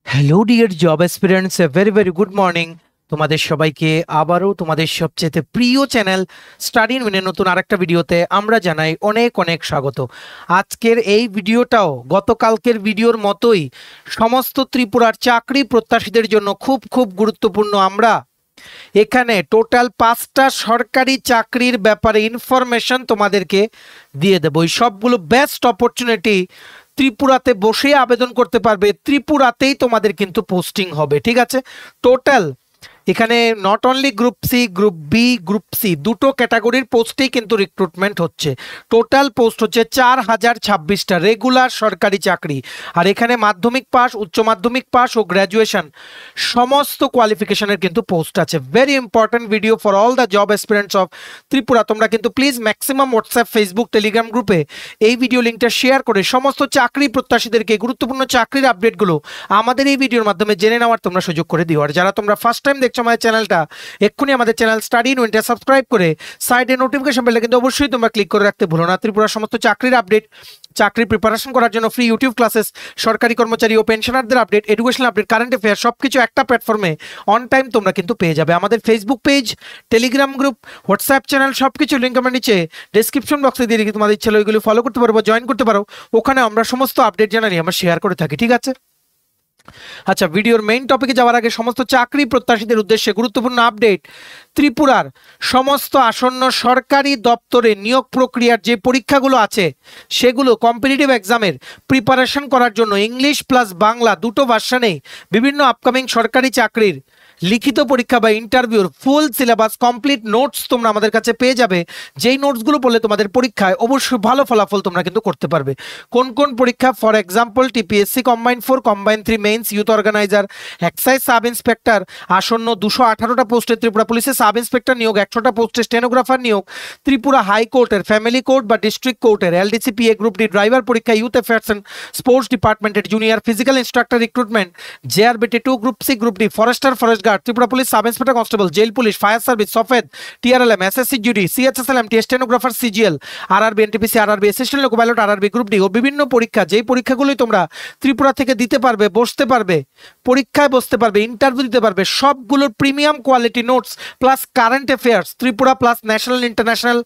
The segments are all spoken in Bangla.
Hello dear job aspirants, a very very good morning. তোমাদের সবাইকে আবারও তোমাদের সবচেয়ে প্রিয় চ্যানেল স্টাডি ইন উইনের নতুন আরেকটা ভিডিওতে আমরা জানাই অনেক অনেক স্বাগত। আজকের এই ভিডিওটাও গতকালকের ভিডিওর মতোই সমস্ত ত্রিপুরার চাকরি প্রত্যাশীদের জন্য খুব খুব গুরুত্বপূর্ণ। আমরা এখানে টোটাল 5টা সরকারি চাকরির ব্যাপারে ইনফরমেশন তোমাদেরকে দিয়ে দেবো। এই সবগুলো বেস্ট অপরচুনিটি, ত্রিপুরাতে বসে আবেদন করতে পারবে, ত্রিপুরাতেই তোমাদের কিন্তু পোস্টিং হবে, ঠিক আছে। টোটাল এখানে not only group C, group B, group C দুটো ক্যাটাগরির পোস্টেই কিন্তু রিক্রুটমেন্ট হচ্ছে। টোটাল পোস্ট হচ্ছে 4026টা রেগুলার সরকারি চাকরি। আর এখানে মাধ্যমিক পাস, উচ্চ মাধ্যমিক পাস ও গ্র্যাজুয়েশন সমস্ত কোয়ালিফিকেশনের কিন্তু পোস্ট আছে। Very important video for all the job aspirants of Tripura. তোমরা কিন্তু please maximum WhatsApp, Facebook, Telegram গ্রুপে এই ভিডিও লিঙ্কটা শেয়ার করে সমস্ত চাকরি প্রত্যাশীদেরকে গুরুত্বপূর্ণ চাকরির আপডেটগুলো আমাদের এই ভিডিওর মাধ্যমে জেনে নেওয়ার তোমরা সুযোগ করে দিও। আর যারা তোমরা ফার্স্ট টাইম দেখছো আমাদের চ্যানেলটা, এক্ষুনি আমাদের চ্যানেল স্টাডি ইন উইনটা সাবস্ক্রাইব করে সাইডে নোটিফিকেশন বেলটা কিন্তু অবশ্যই তোমরা ক্লিক করে রাখতে ভুলো না। ত্রিপুরার সমস্ত চাকরির আপডেট, চাকরির প্রিপারেশন করার জন্য ফ্রি ইউটিউব ক্লাসেস, সরকারি কর্মচারী ও পেনশনারদের update, educational update, current affair সবকিছু একটা প্ল্যাটফর্মে অন টাইম তোমরা কিন্তু পেয়ে যাবে। আমাদের Facebook page, Telegram group, WhatsApp channel সবকিছু লিঙ্ক আমার নিচে ডেসক্রিপশন বক্সে দিয়ে রেখে তোমাদের ইচ্ছা ওইগুলো ফলো করতে পারো বা জয়েন করতে পারো। ওখানে আমরা সমস্ত আপডেট জানানি আমরা শেয়ার করে থাকি, ঠিক আছে। আচ্ছা, ভিডিওর মেইন টপিকে যাওয়ার আগে সমস্ত চাকরি প্রত্যাশীদের উদ্দেশ্যে গুরুত্বপূর্ণ আপডেট। ত্রিপুরার সমস্ত আসন্ন সরকারি দপ্তরে নিয়োগ প্রক্রিয়ার যে পরীক্ষাগুলো আছে সেগুলো কম্পিটিটিভ এক্সামের প্রিপারেশন করার জন্য ইংলিশ প্লাস বাংলা দুটো ভার্সনেই বিভিন্ন আপকামিং সরকারি চাকরির লিখিত পরীক্ষা বা ইন্টারভিউর ফুল সিলেবাস, কমপ্লিট নোটস তোমরা আমাদের কাছে পেয়ে যাবে। যেই নোটসগুলো পড়লে তোমাদের পরীক্ষায় অবশ্যই ভালো ফলাফল তোমরা কিন্তু করতে পারবে। কোন কোন পরীক্ষা? For example TPSC combine 4, combine 3 mains, youth organiser, excise sub inspector, আসন্ন 218টা পোস্টে ত্রিপুরা পুলিশে সাব ইন্সপেক্টর নিয়োগ, 100টা পোস্টে স্টেনোগ্রাফার নিয়োগ, ত্রিপুরা হাইকোর্টের, ফ্যামিলি কোর্ট বা ডিস্ট্রিক্ট কোর্টের LDC PA group D driver পরীক্ষা, ইউথ অ্যাফেয়ার্স অ্যান্ড স্পোর্টস ডিপার্টমেন্টের junior physical instructor recruitment, JRBT 2, group C, group D forester, forest guard, Tripura police sub inspector constable, jail police, fire service, সফেদ, TRLM, SSC GD, CHSLM, stenographer, CGL, RRB, NTPC, RRB, assistant loco pilot, RRB group D ও বিভিন্ন পরীক্ষা, যেই পরীক্ষাগুলোই তোমরা ত্রিপুরা থেকে দিতে পারবে, বসতে পারবে, পরীক্ষায় বসতে পারবে, ইন্টারভিউ দিতে পারবে, সবগুলোর premium quality notes plus current affairs Tripura plus national international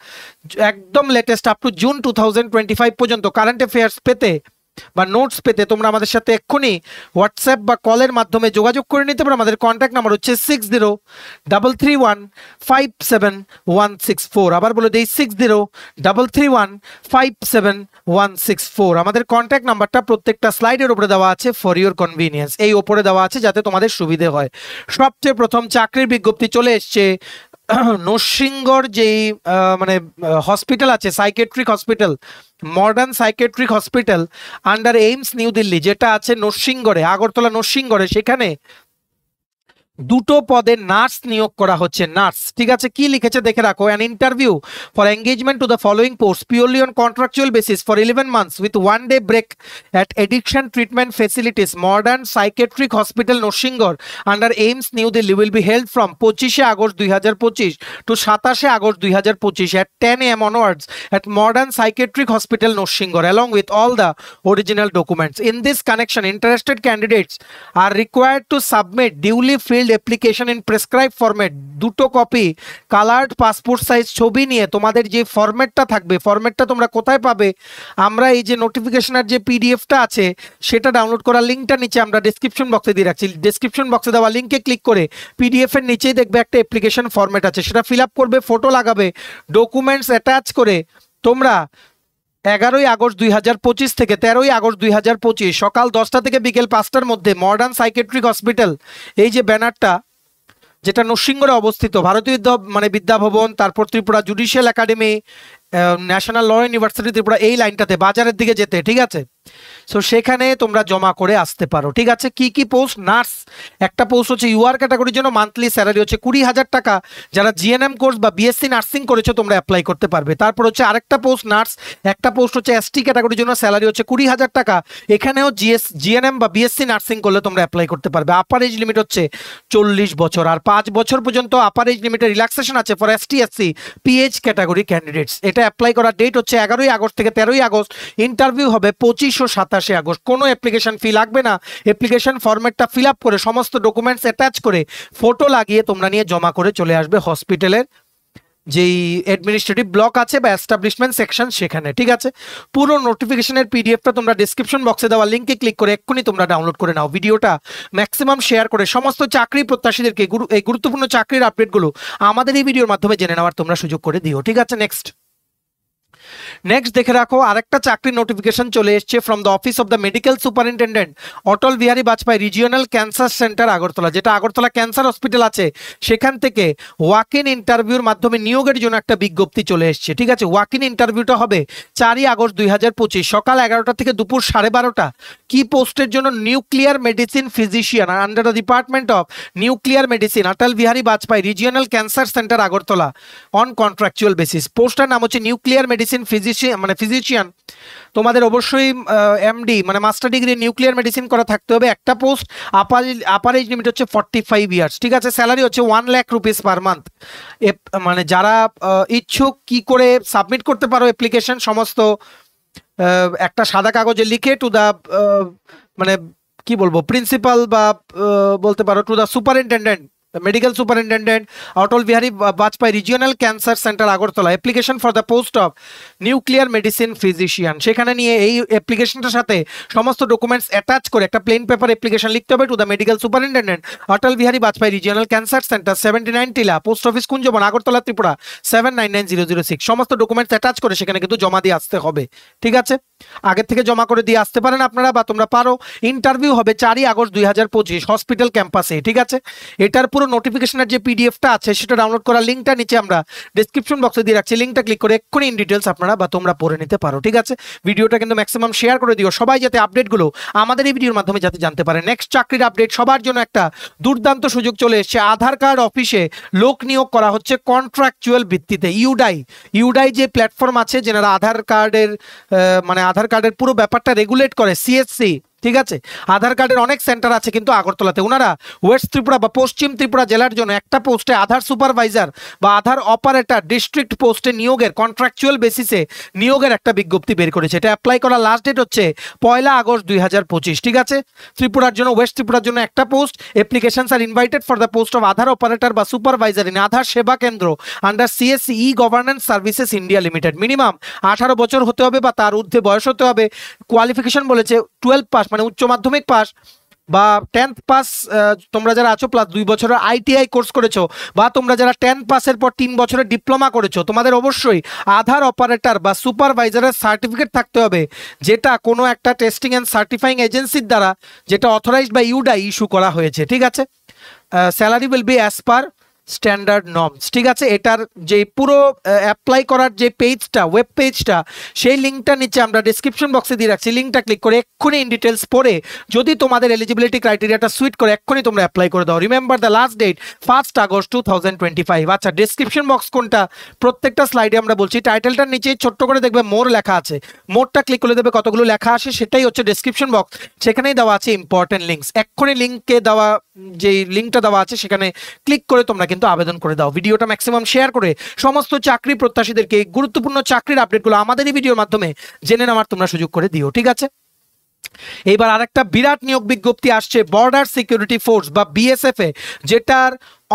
একদম লেটেস্ট আপ টু জুন 2025 পর্যন্ত কারেন্ট অ্যাফেয়ার্স পেতে বা নোটস পেতে তোমরা আমাদের সাথে এক্ষুনি হোয়াটসঅ্যাপ বা কলের মাধ্যমে যোগাযোগ করে নিতে পারো। আমাদের কন্ট্যাক্ট নাম্বার হচ্ছে 6033157164। আবার বলে দিই 6033157164। আমাদের কন্ট্যাক্ট নাম্বারটা প্রত্যেকটা স্লাইডের উপরে দেওয়া আছে ফর ইউর কনভিনিয়েন্স, এই ওপরে দেওয়া আছে যাতে তোমাদের সুবিধে হয়। সবচেয়ে প্রথম চাকরির বিজ্ঞপ্তি চলে এসছে নরসিংগড় যেই মানে হসপিটাল আছে, psychiatric hospital, modern psychiatric hospital under AIIMS New Delhi, যেটা আছে নরসিংগড়ে, আগরতলা নরসিংগড়ে, সেখানে দুটো পদে নার্স নিয়োগ করা হচ্ছে। নার্স, ঠিক আছে। কি লিখেছে দেখে রাখো। An interview for engagement to the following post purely on contractual basis for 11 months with 1 day break at addiction treatment facilities modern psychiatric hospital Narsingarh under AIIMS New Delhi will be held from 25 August 2025 to 27 August 2025 at 10 AM onwards at modern psychiatric hospital Narsingarh along with all the original documents. In this connection, interested candidates are required to submit duly filled application in prescribe format, দুটো কপি কালার্ড পাসপোর্ট সাইজ ছবি নিয়ে। তোমাদের যে ফরম্যাটটা থাকবে, ফরম্যাটটা তোমরা কোথায় পাবে? আমরা এই যে নোটিফিকেশনের যে পিডিএফটা আছে সেটা ডাউনলোড করার লিঙ্কটা নিচে আমরা ডেসক্রিপশন বক্সে দিয়ে রাখছি। ডেসক্রিপশন বক্সে দেওয়া লিঙ্কে ক্লিক করে পিডিএফ এর নিচেই দেখবে একটা অ্যাপ্লিকেশন ফরম্যাট আছে, সেটা ফিল আপ করবে, ফটো লাগাবে, ডকুমেন্টস অ্যাটাচ করে তোমরা 11 আগস্ট 2025 থেকে 13 আগস্ট 2025 সকাল 10টা থেকে বিকেল 5টার মধ্যে মডার্ন সাইকেট্রিক হসপিটাল, এই যে ব্যানারটা যেটা নরসিংগড়ে অবস্থিত, ভারতীয় বিদ্যাভবন, তারপর Tripura judicial academy, national law university Tripura, এই লাইনটাতে বাজারের দিকে যেতে, ঠিক আছে। সো সেখানে তোমরা জমা করে আসতে পারো, ঠিক আছে। কি কি পোস্ট? নার্স একটা পোস্ট হচ্ছে, ইউআর ক্যাটাগরির জন্য মান্থলি স্যালারি হচ্ছে 20,000 টাকা। যারা জিএনএম কোর্স বা বিএসসি নার্সিং করেছো তোমরা অ্যাপ্লাই করতে পারবে। তারপর হচ্ছে আরেকটা পোস্ট নার্স, একটা পোস্ট হচ্ছে এসটি ক্যাটাগরির জন্য স্যালারি হচ্ছে 20,000 টাকা। এখানেও জিএনএম বা বিএসসি নার্সিং করলে তোমরা অ্যাপ্লাই করতে পারবে। আপার এজ লিমিট হচ্ছে 40 বছর, আর 5 বছর পর্যন্ত আপার এজ লিমিটের রিল্যাক্সেশন আছে for ST SC pH category candidates. এটা অ্যাপ্লাই করার ডেট হচ্ছে 11 আগস্ট থেকে 13 আগস্ট। ইন্টারভিউ হবে 25 27 আগস্ট। কোনো অ্যাপ্লিকেশন ফি লাগবে না, অ্যাপ্লিকেশন ফরম্যাটটা ফিল আপ করে সমস্ত ডকুমেন্টস অ্যাটাচ করে ফটো লাগিয়ে তোমরা নিয়ে জমা করে চলে আসবে হসপিটালের যেই অ্যাডমিনিস্ট্রেটিভ ব্লক আছে বা এস্টাবলিশমেন্ট সেকশন সেখানে, ঠিক আছে। পুরো নোটিফিকেশনের পিডিএফটা তোমরা ডিসক্রিপশন বক্সে দেওয়া লিঙ্কে ক্লিক করে এক্ষুনি তোমরা ডাউনলোড করে নাও। ভিডিওটা ম্যাক্সিমাম শেয়ার করে সমস্ত চাকরি প্রত্যাশীদেরকে এই গুরুত্বপূর্ণ চাকরির আপডেটগুলো আমাদের এই ভিডিওর মাধ্যমে জেনে নেওয়ার তোমরা সুযোগ করে দিও, ঠিক আছে। নেক্সট দেখে রাখো, আরেকটা চাকরির নোটিফিকেশন চলে এসেছে from the office of the medical superintendent Atal Bihari Vajpayee regional cancer centre Agartala, যেটা আগরতলা ক্যান্সার হসপিটাল আছে সেখান থেকে ওয়াক ইন ইন্টারভিউর মাধ্যমে নিয়োগের জন্য একটা বিজ্ঞপ্তি চলে এসেছে, ঠিক আছে। ওয়াক ইন ইন্টারভিউটা হবে 4 আগস্ট 2025 সকাল 11টা থেকে দুপুর 12:30। কি পোস্টের জন্য? Nuclear medicine physician under the department of nuclear medicine Atal Bihari Vajpayee regional cancer centre Agartala on contractual basis. পোস্টটার নাম হচ্ছে নিউক্লিয়ার মেডিসিন ফিজিশিয়ান। তোমাদের অবশ্যই এমডি মানে মাস্টার ডিগ্রি নিউক্লিয়ার মেডিসিন করা থাকতে হবে। একটা পোস্ট, আপার এজ লিমিট হচ্ছে 45 ইয়ার্স, ঠিক আছে। স্যালারি হচ্ছে 1 লাখ রুপিস পার মান্থ। মানে যারা ইচ্ছুক কি করে সাবমিট করতে পারো অ্যাপ্লিকেশন সমস্ত একটা সাদা কাগজে লিখে টু দা মানে কি বলবো প্রিন্সিপাল বা বলতে পারো to the superintendent medical superintendent Atal Bihari Vajpayee regional cancer centre Agartala application for the post of nuclear medicine physician. সেখানে নিয়ে এই অ্যাপ্লিকেশনটার সাথে সমস্ত ডকুমেন্টস অ্যাটাচ করে একটা প্লেন পেপার অ্যাপ্লিকেশন লিখতে হবে to the medical superintendent Atal Bihari Vajpayee regional cancer centre 79 Tilla, post office Kunjaban, Agartala, Tripura 799006। সমস্ত ডকুমেন্টস অ্যাটাচ করে সেখানে কিন্তু জমা দিয়ে আসতে হবে, ঠিক আছে। আগের থেকে জমা করে দিয়ে আসতে পারেন আপনারা বা তোমরা পারো। ইন্টারভিউ হবে 4 আগস্ট 2025 হসপিটাল ক্যাম্পাসে, ঠিক আছে। এটার পুরো নোটিফিকেশনের যে পিডিএফটা আছে সেটা ডাউনলোড করার লিঙ্কটা নিচে আমরা ডেসক্রিপশন বক্সে দিয়ে রাখছি, লিঙ্কটা ক্লিক করে এক্ষুনি ইন ডিটেলস আপনারা বা তোমরা পড়ে নিতে পারো, ঠিক আছে। ভিডিওটা কিন্তু ম্যাক্সিমাম শেয়ার করে দিও, সবাই যাতে আপডেটগুলো আমাদের এই ভিডিওর মাধ্যমে যাতে জানতে পারে। নেক্সট চাকরির আপডেট, সবার জন্য একটা দুর্দান্ত সুযোগ চলে এসেছে। আধার কার্ড অফিসে লোক নিয়োগ করা হচ্ছে কন্ট্রাকচুয়াল ভিত্তিতে। ইউডাই যে প্ল্যাটফর্ম আছে যেনারা আধার কার্ডের পুরো ব্যাপারটা রেগুলেট করে, সিএসসি, ঠিক আছে। আধার কার্ডের অনেক সেন্টার আছে কিন্তু আগরতলাতে। ওনারা ওয়েস্ট ত্রিপুরা বা পশ্চিম ত্রিপুরা জেলার জন্য একটা পোস্টে আধার সুপারভাইজার বা আধার অপারেটর ডিস্ট্রিক্ট পোস্টে নিয়োগের কন্ট্রাকচুয়াল বেসিসে নিয়োগের একটা বিজ্ঞপ্তি বের করেছে। এটা অ্যাপ্লাই করার লাস্ট ডেট হচ্ছে 1 আগস্ট 2025, ঠিক আছে। ত্রিপুরার জন্য, ওয়েস্ট ত্রিপুরার জন্য একটা post. Applications are invited for the post of Aadhaar operator বা supervisor in Aadhaar Seva Kendra under CSC e governance services India limited. Minimum 18 বছর হতে হবে বা তার ঊর্ধ্বে বয়স হতে হবে। কোয়ালিফিকেশন বলেছে 12 পাস মানে উচ্চ মাধ্যমিক পাস বা 10th পাস তোমরা যারা আছো প্লাস 2 বছরের আইটিআই কোর্স করেছো বা তোমরা যারা 10 পাসের পর 3 বছরের ডিপ্লোমা করেছো, তোমাদের অবশ্যই আধার অপারেটর বা সুপারভাইজারের সার্টিফিকেট থাকতে হবে, যেটা কোনো একটা টেস্টিং অ্যান্ড সার্টিফাইং এজেন্সির দ্বারা যেটা অথরাইজড বা ইউডাই ইস্যু করা হয়েছে, ঠিক আছে। Salary will be as per standard norms, ঠিক আছে। এটার যে পুরো অ্যাপ্লাই করার যে পেজটা, ওয়েব পেজটা, সেই লিঙ্কটা নিচে আমরা ডিসক্রিপশন বক্সে দিয়ে রাখছি। লিঙ্কটা ক্লিক করে এক্ষুনি ইন ডিটেলস পড়ে যদি তোমাদের এলিজিবিলিটি ক্রাইটেরিয়াটা সুইট করে এক্ষুনি তোমরা অ্যাপ্লাই করে দাও। Remember the last date 1 August 2025। আচ্ছা, ডিসক্রিপশন বক্স কোনটা প্রত্যেকটা স্লাইডে আমরা বলছি। টাইটেলটার নিচে ছোট্ট করে দেখবে মোর লেখা আছে, মোরটা ক্লিক করে দেবে কতগুলো লেখা আসে, সেটাই হচ্ছে ডিসক্রিপশন বক্স। সেখানেই দেওয়া আছে ইম্পর্টেন্ট লিঙ্কস। এক্ষুনি লিঙ্কে দেওয়া যে লিঙ্কটা দেওয়া আছে সেখানে ক্লিক করে তোমরা কিন্তু আবেদন করে দাও। ভিডিওটা ম্যাক্সিমাম শেয়ার করে সমস্ত চাকরি প্রত্যাশীদেরকে গুরুত্বপূর্ণ চাকরির আপডেটগুলো আমাদের এই ভিডিওর মাধ্যমে জেনে নেওয়ার তোমরা সুযোগ করে দিও, ঠিক আছে। এইবার আরেকটা বিরাট নিয়োগ বিজ্ঞপ্তি আসছে বর্ডার সিকিউরিটি ফোর্স বা বিএসএফ এ, যেটার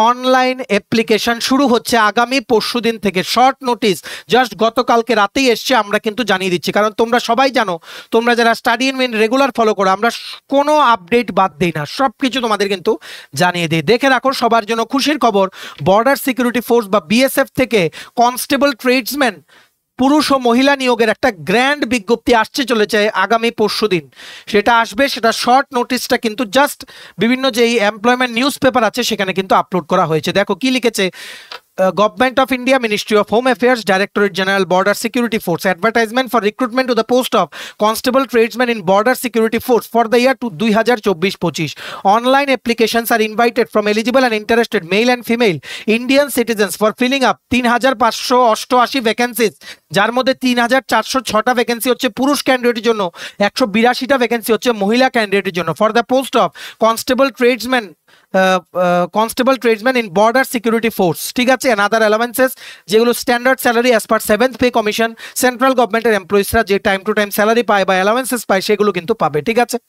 অনলাইন অ্যাপ্লিকেশন শুরু হচ্ছে আগামী পরশুদিন থেকে। শর্ট নোটিস জাস্ট গতকালকে রাতেই এসছে, আমরা কিন্তু জানিয়ে দিচ্ছি, কারণ তোমরা সবাই জানো, তোমরা যারা study in main regular follow করো, আমরা কোনো আপডেট বাদ দিই না, সব কিছু তোমাদের কিন্তু জানিয়ে দিই। দেখে রাখো, সবার জন্য খুশির খবর, বর্ডার সিকিউরিটি ফোর্স বা বিএসএফ থেকে কনস্টেবল ট্রেডসম্যান পুরুষ ও মহিলা নিয়োগের একটা গ্র্যান্ড বিজ্ঞপ্তি আসছে চলেছে আগামী পরশুদিন। সেটা আসবে, সেটা শর্ট নোটিসটা কিন্তু জাস্ট বিভিন্ন যেই এমপ্লয়মেন্ট নিউজ পেপার আছে সেখানে কিন্তু আপলোড করা হয়েছে। দেখো কি লিখেছে, Government of India, Ministry of Home Affairs, Directorate General, Border Security Force, advertisement for recruitment to the post of Constable Tradesman in Border Security Force for the year 2024-25. Online applications are invited from eligible and interested male and female Indian citizens for filling up 3588 vacancies, যার মধ্যে 3406টা ভ্যাকেন্সি হচ্ছে পুরুষ ক্যান্ডিডেটের জন্য, 182টা ভ্যাকেন্সি হচ্ছে মহিলা ক্যান্ডিডেটের জন্য for the post of constable tradesman in border security force, ঠিক আছে। অ্যান্ড আদার অ্যালাওয়েন্সেস, যেগুলো standard salary as per 7th pay commission, central গভর্নমেন্টের এমপ্লয়িজরা যে টাইম টু টাইম স্যালারি পায় বা অ্যালাওয়েন্সেস পায় সেগুলো কিন্তু পাবে, ঠিক আছে।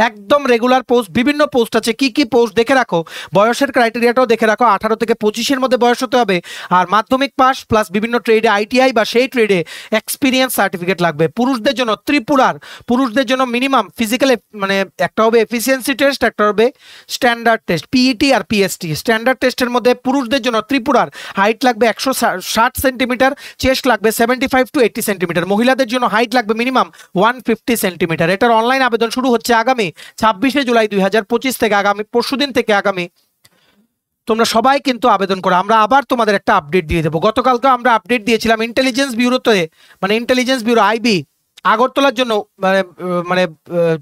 একদম রেগুলার পোস্ট, বিভিন্ন পোস্ট আছে। কি কি পোস্ট দেখে রাখো, বয়সের ক্রাইটেরিয়াটাও দেখে রাখো। 18 থেকে 25-এর মধ্যে বয়স হতে হবে, আর মাধ্যমিক পাস প্লাস বিভিন্ন ট্রেডে আইটিআই বা সেই ট্রেডে এক্সপিরিয়েন্স সার্টিফিকেট লাগবে। পুরুষদের জন্য ত্রিপুরার পুরুষদের জন্য মিনিমাম ফিজিক্যাল মানে একটা হবে এফিসিয়েন্সি টেস্ট, একটা হবে স্ট্যান্ডার্ড টেস্ট, পিইটি আর পিএসটি। স্ট্যান্ডার্ড টেস্টের মধ্যে পুরুষদের জন্য ত্রিপুরার হাইট লাগবে 160 সেন্টিমিটার, চেস্ট লাগবে 75 to 80 সেন্টিমিটার। মহিলাদের জন্য হাইট লাগবে মিনিমাম 150 সেন্টিমিটার। এটার অনলাইন আবেদন শুরু হচ্ছে আগামী 26শে জুলাই 2025 থেকে, আগামী পরশুদিন থেকে আগামী তোমরা সবাই কিন্তু আবেদন করো। আমরা আবার তোমাদের একটা আপডেট দিয়ে দেবো। গতকালকে আমরা আপডেট দিয়েছিলাম ইন্টেলিজেন্স ব্যুরোতে, মানে ইন্টেলিজেন্স ব্যুরো আইবি আগরতলার জন্য মানে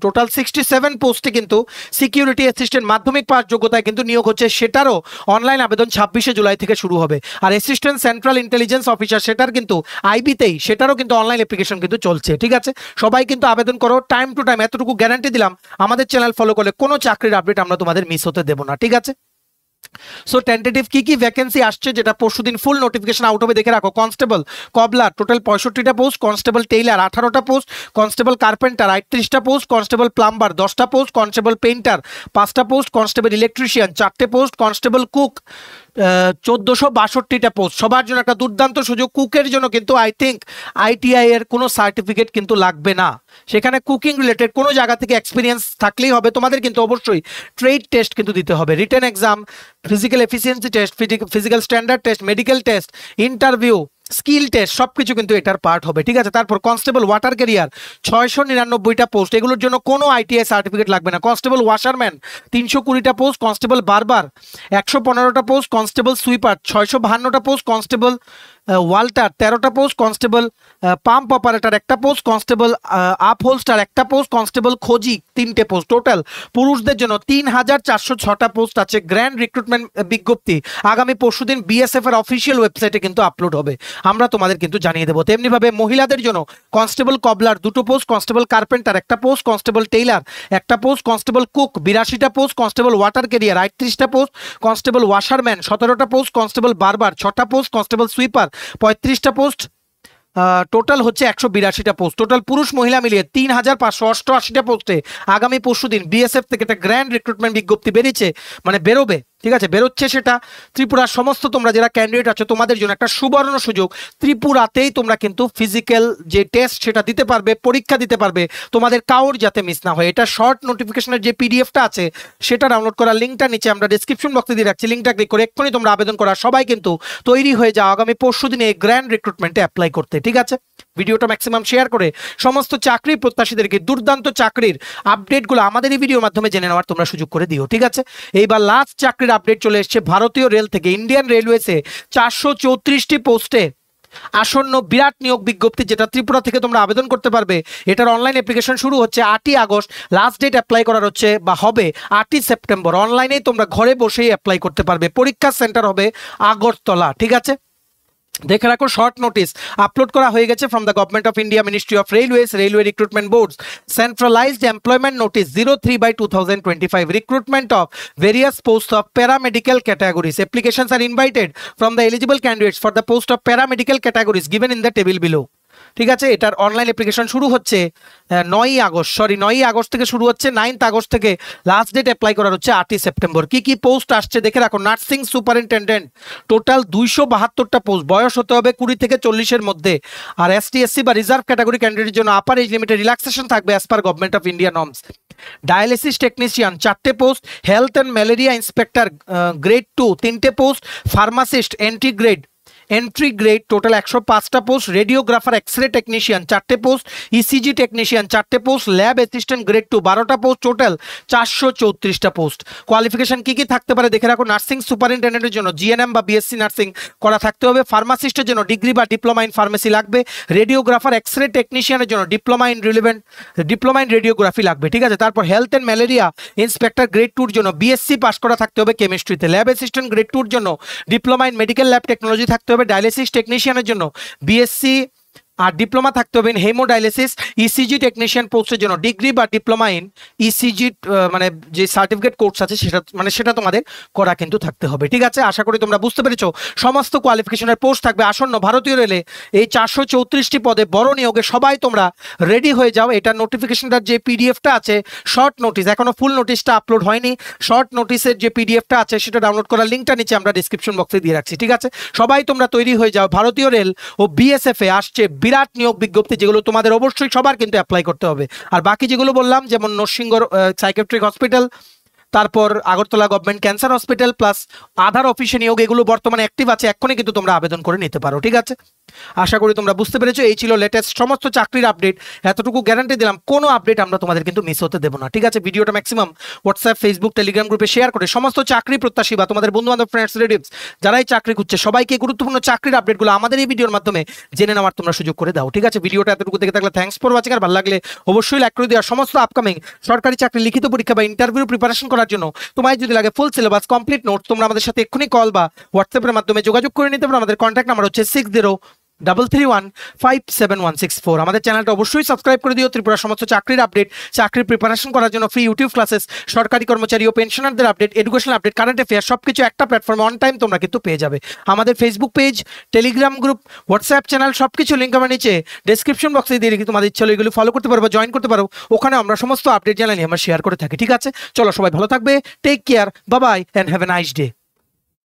টোটাল 67 পোস্টে কিন্তু সিকিউরিটি অ্যাসিস্ট্যান্ট মাধ্যমিক পাস যোগ্যতায় কিন্তু নিয়োগ হচ্ছে। সেটারও অনলাইন আবেদন 26শে জুলাই থেকে শুরু হবে। আর অ্যাসিস্ট্যান্ট সেন্ট্রাল ইন্টেলিজেন্স অফিসার, সেটার কিন্তু আইবিতেই, সেটারও কিন্তু অনলাইন অ্যাপ্লিকেশন কিন্তু চলছে, ঠিক আছে। সবাই কিন্তু আবেদন করো টাইম টু টাইম। এতটুকু গ্যারান্টি দিলাম, আমাদের চ্যানেল ফলো করলে কোনো চাকরির আপডেট আমরা তোমাদের মিস হতে দেবো না, ঠিক আছে। সো টেন্টেটিভ কি কি ভ্যাকেন্সি আসছে, যেটা পরশুদিন ফুল নোটিফিকেশন আউট হবে দেখে রাখো। কনস্টেবল কবলার টোটাল 65টা পোস্ট, কনস্টেবল টেইলার 18টা পোস্ট, কনস্টেবল কার্পেন্টার 38টা পোস্ট, কনস্টেবল প্লাম্বার 10টা পোস্ট, কনস্টেবল পেইন্টার 5টা পোস্ট, কনস্টেবল ইলেকট্রিশিয়ান 4টে পোস্ট, কনস্টেবল কুক 1462টা পোস্ট। সবার জন্য একটা দুর্দান্ত সুযোগ। কুকের জন্য কিন্তু আই থিঙ্ক আইটিআই এর কোনো সার্টিফিকেট কিন্তু লাগবে না, সেখানে কুকিং রিলেটেড কোনো জায়গা থেকে এক্সপিরিয়েন্স থাকলেই হবে। তোমাদের কিন্তু অবশ্যই ট্রেড টেস্ট কিন্তু দিতে হবে, written exam, physical efficiency test, physical standard test, medical test, interview, skill test, সবকিছু কিন্তু এটার পার্ট হবে, ঠিক আছে। তারপর কনস্টেবল ওয়াটার ক্যারিয়ার 699টা পোস্ট, এগুলোর জন্য কোনো আইটিআই সার্টিফিকেট লাগবে না। কনস্টেবল ওয়াশারম্যান 320টা পোস্ট, কনস্টেবল বারবার 115টা পোস্ট, কনস্টেবল সুইপার 652টা পোস্ট, কনস্টেবল ওয়াল্টার 13টা পোস্ট, কনস্টেবল পাম্প অপারেটর 1টা পোস্ট, কনস্টেবল আপহোলস্টার 1টা পোস্ট, কনস্টেবল খোঁজি 3টে পোস্ট। টোটাল পুরুষদের জন্য 3406টা পোস্ট আছে। গ্র্যান্ড রিক্রুটমেন্ট বিজ্ঞপ্তি আগামী পরশুদিন বিএসএফ এর অফিসিয়াল ওয়েবসাইটে কিন্তু আপলোড হবে, আমরা তোমাদের কিন্তু জানিয়ে দেবো। তেমনিভাবে মহিলাদের জন্য কনস্টেবল কবলার 2টো পোস্ট, কনস্টেবল কার্পেন্টার 1টা পোস্ট, কনস্টেবল টেইলার 1টা পোস্ট, কনস্টেবল কুক 82টা পোস্ট, কনস্টেবল ওয়াটার ক্যারিয়ার 38টা পোস্ট, কনস্টেবল ওয়াশারম্যান 17টা পোস্ট, কনস্টেবল বারবার 6টা পোস্ট, কনস্টেবল সুইপার 35টা পোস্ট। টোটাল হচ্ছে 182টা পোস্ট। টোটাল পুরুষ মহিলা মিলিয়ে 3588টা পোস্টে আগামী পরশুদিন বিএসএফ থেকে একটা গ্র্যান্ড রিক্রুটমেন্ট বিজ্ঞপ্তি বেরিয়েছে, মানে বেরোবে, ঠিক আছে, বেরোচ্ছে। সেটা ত্রিপুরার সমস্ত তোমরা যারা ক্যান্ডিডেট আছো তোমাদের জন্য একটা সুবর্ণ সুযোগ। ত্রিপুরাতেই তোমরা কিন্তু ফিজিক্যাল যে টেস্ট সেটা দিতে পারবে, পরীক্ষা দিতে পারবে, তোমাদের কাউর যাতে মিস না হয়। এটা শর্ট নোটিফিকেশনের যে পিডিএফটা আছে সেটা ডাউনলোড করার লিঙ্কটা নিচে আমরা ডিসক্রিপশন বক্সে দিয়ে রাখছি, লিঙ্কটা ক্লিক করে এক্ষুনি তোমরা আবেদন করা। সবাই কিন্তু তৈরি হয়ে যাও আগামী পরশুদিনে এই গ্র্যান্ড রিক্রুটমেন্টে অ্যাপ্লাই করতে, ঠিক আছে। ভিডিওটা ম্যাক্সিমাম শেয়ার করে সমস্ত চাকরি প্রত্যাশীদেরকে দুর্দান্ত চাকরির আপডেটগুলো আমাদের এই ভিডিওর মাধ্যমে জেনে নেওয়ার তোমরা সুযোগ করে দিও, ঠিক আছে। এইবার লাস্ট চাকরির আপডেট চলে এসেছে ভারতীয় রেল থেকে। ইন্ডিয়ান রেলওয়েসে 434টি পোস্টে আসন্ন বিরাট নিয়োগ বিজ্ঞপ্তি, যেটা ত্রিপুরা থেকে তোমরা আবেদন করতে পারবে। এটার অনলাইন অ্যাপ্লিকেশন শুরু হচ্ছে 8ই আগস্ট, লাস্ট ডেট অ্যাপ্লাই করার হচ্ছে বা হবে 8ই সেপ্টেম্বর। অনলাইনেই তোমরা ঘরে বসেই অ্যাপ্লাই করতে পারবে। পরীক্ষার সেন্টার হবে আগরতলা, ঠিক আছে। দেখে রাখো, শর্ট নোটিস আপলোড করা হয়ে গেছে from the government of India, ministry of railways, railway recruitment boards, centralised employment notice 03/2025, recruitment of various post of paramedical categories. Applications are invited from the eligible candidates for the post of paramedical categories given in the table below, ঠিক আছে। এটার অনলাইন অ্যাপ্লিকেশন শুরু হচ্ছে 9ই আগস্ট থেকে শুরু হচ্ছে। 9th আগস্ট থেকে লাস্ট ডেট অ্যাপ্লাই করার হচ্ছে 8ই সেপ্টেম্বর। কি কি পোস্ট আসছে দেখে রাখো। নার্সিং সুপারিনটেন্ডেন্ট টোটাল 272টা পোস্ট, বয়স হতে হবে 20 থেকে 40-এর মধ্যে। আর এসটি এসসি বা রিজার্ভ ক্যাটাগরি ক্যান্ডিডেটের জন্য আপার এজ লিমিটে রিল্যাক্সেশন থাকবে as per government of India norms. Dialysis technician 4টে post, health and malaria inspector grade 2 3টে post, pharmacist entry grade total 105টা পোস্ট, রেডিওগ্রাফার এক্সরে টেকনিশিয়ান 4টে পোস্ট, ইসিজি টেকনিশিয়ান 4টে পোস্ট, ল্যাব অ্যাসিস্ট্যান্ট গ্রেড 2 12টা পোস্ট, টোটাল 434টা পোস্ট। কোয়ালিফিকেশন কি কি থাকতে পারে দেখে রাখো। নার্সিং সুপারিনটেন্ডেন্টের জন্য জিএনএম বা বিএসসি নার্সিং করা থাকতে হবে। ফার্মাসিস্টের জন্য ডিগ্রি বা ডিপ্লোমা ইন ফার্মেসি লাগবে। রেডিওগ্রাফার এক্সরে টেকনিশিয়ানের জন্য ডিপ্লোমা ইন রেডিওগ্রাফি লাগবে, ঠিক আছে। তারপর health and malaria inspector grade 2-র জন্য বিএসসি পাস করা থাকতে হবে কেমিস্ট্রিতে। ল্যাব অ্যাসিস্ট্যান্ট গ্রেড 2-র জন্য diploma in medical lab technology থাকতে হবে। ডায়ালিসিস টেকনিশিয়ানের জন্য বিএসসি আর ডিপ্লোমা থাকতে হবে ইন হেমোডায়ালিসিস ইসিজি টেকনিশিয়ান পোস্টের জন্য ডিগ্রি বা ডিপ্লোমা ইন ইসিজি মানে যে সার্টিফিকেট কোর্স আছে সেটা তোমাদের করা কিন্তু থাকতে হবে। ঠিক আছে, আশা করি তোমরা বুঝতে পেরেছো। সমস্ত কোয়ালিফিকেশনের পোস্ট থাকবে আসন্ন ভারতীয় রেলে এই 434টি পদে বড় নিয়োগে সবাই তোমরা রেডি হয়ে যাও। এটা নোটিফিকেশনটার যে পিডিএফটা আছে শর্ট নোটিস, এখনো ফুল নোটিশটা আপলোড হয়নি, শর্ট নোটিসের যে পিডিএফটা আছে সেটা ডাউনলোড করার লিঙ্কটা নিচে আমরা ডিসক্রিপশন বক্সে দিয়ে রাখছি। ঠিক আছে, সবাই তোমরা তৈরি হয়ে যাও। ভারতীয় রেল ও বিএসএফ এ আসছে বিরাট নিয়োগ বিজ্ঞপ্তি, যেগুলো তোমাদের অবশ্যই সবার কিন্তু অ্যাপ্লাই করতে হবে। আর বাকি যেগুলো বললাম যেমন নরসিংহ সাইকিয়াট্রিক হসপিটাল, তারপর Agartala government cancer hospital plus Aadhaar অফিসে নিয়োগ, এগুলো বর্তমানে অ্যাক্টিভ আছে, এক্ষুনি কিন্তু তোমরা আবেদন করে নিতে পারো। ঠিক আছে, আশা করি তোমরা বুঝতে পেরেছো। এই ছিল লেটেস্ট সমস্ত চাকরির আপডেট, এতটুকু গ্যারান্টি দিলাম কোনো আপডেট আমরা তোমাদের কিন্তু মিস হতে দেবো না। ঠিক আছে, ভিডিওটা ম্যাক্সিমাম হোয়াটসঅ্যাপ, ফেসবুক, টেলিগ্রাম গ্রুপে শেয়ার করে সমস্ত চাকরি প্রত্যাশী বা তোমাদের বন্ধু বান্ধব, ফ্রেন্ডস, রিলেটিভস যারাই চাকরি খুঁজছে সবাইকে গুরুত্বপূর্ণ চাকরির আপডেটগুলো আমাদের এই ভিডিওর মাধ্যমে জেনে নেওয়ার তোমরা সুযোগ করে দাও। ঠিক আছে, ভিডিওটা এতটুকু দেখে থাকলে থ্যাঙ্কস ফর ওয়াচিং। আর ভালো লাগলে অবশ্যই লাইক করে দিও। সমস্ত আপকামিং সরকারি চাকরি লিখিত পরীক্ষা বা ইন্টারভিউ প্রিপারেশন করার জন্য তোমায় যদি লাগে ফুল সিলেবাস কমপ্লিট নোট, তোমরা আমাদের সাথে এক্ষুনি কল বা হোয়াটসঅ্যাপের মাধ্যমে যোগাযোগ করে নিতে পারো। আমাদের কন্ট্যাক্ট নাম্বার হচ্ছে 6033157164। আমাদের চ্যানেলটা অবশ্যই সাবস্ক্রাইব করে দিও। ত্রিপুরা সমস্ত চাকরির আপডেট, চাকরির প্রিপারেশন করার জন্য ফ্রি ইউটিউব ক্লাসেস, সরকারি কর্মচারী ও পেনশনারদের update, educational update, current affair সবকিছু একটা প্ল্যাটফর্মে অন টাইম তোমরা কিন্তু পেয়ে যাবে। আমাদের Facebook page, Telegram group, WhatsApp channel সবকিছু লিঙ্ক আমার নিচে ডেসক্রিপশন বক্সে দিয়ে রেখে তোমাদের ইচ্ছা হলে এগুলো ফলো করতে পারো বা জয়েন করতে পারো। ওখানে আমরা সমস্ত আপডেট জানালি আমরা শেয়ার করে থাকি। ঠিক আছে, চলো সবাই ভালো থাকবে, take care, bye bye and have a nice day.